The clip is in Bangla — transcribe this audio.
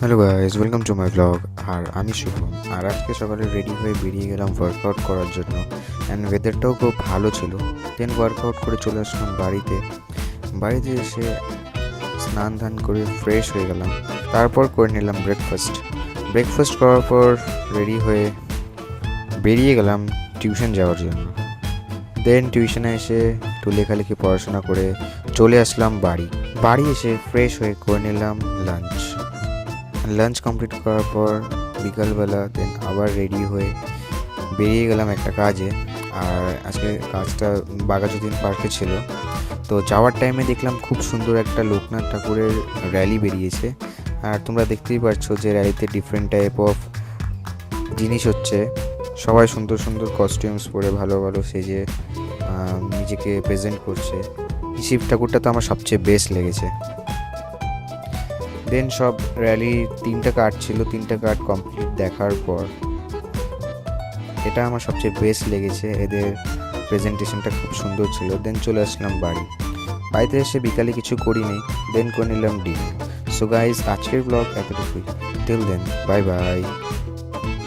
Hello guys, welcome to my blog. আর আমি শুভম। আর আজকে সকালে রেডি হয়ে বেরিয়ে গেলাম ওয়ার্কআউট করার জন্য। অ্যান্ড ওয়েদারটাও খুব ভালো ছিল। দেন ওয়ার্কআউট করে চলে আসলাম বাড়িতে। বাড়িতে এসে স্নান ধান করে ফ্রেশ হয়ে গেলাম। তারপর করে নিলাম ব্রেকফাস্ট করার পর রেডি হয়ে বেরিয়ে গেলাম টিউশন যাওয়ার জন্য। দেন টিউশনে এসে একটু লেখালেখি পড়াশোনা করে চলে আসলাম বাড়ি এসে ফ্রেশ হয়ে করে নিলাম লাঞ্চ কমপ্লিট করার পর বিকালবেলা দেন আবার রেডি হয়ে বেরিয়ে গেলাম একটা কাজে। আর আজকে কাজটা বাঘাযতীন পার্কে ছিল। তো যাওয়ার টাইমে দেখলাম খুব সুন্দর একটা লোকনাথ ঠাকুরের র্যালি বেরিয়েছে। আর তোমরা দেখতেই পাচ্ছ যে র্যালিতে ডিফারেন্ট টাইপ অফ জিনিস হচ্ছে। সবাই সুন্দর সুন্দর কস্টিউমস পরে ভালো ভালো সেজে নিজেকে প্রেজেন্ট করছে। শিব ঠাকুরটা তো আমার সবচেয়ে বেস্ট লেগেছে। দেন সব র্যালি 3টা কার্ড ছিল, 3টা কার্ড কমপ্লিট দেখার পর এটা আমার সবচেয়ে বেস্ট লেগেছে। এদের প্রেজেন্টেশনটা খুব সুন্দর ছিল। দেন চলে আসলাম বাড়িতে এসে বিকালে কিছু করিনি। দেন করে নিলাম ডিনার। সো গাইজ, আজকের ব্লগ এতটুকুই। Till then, bye by.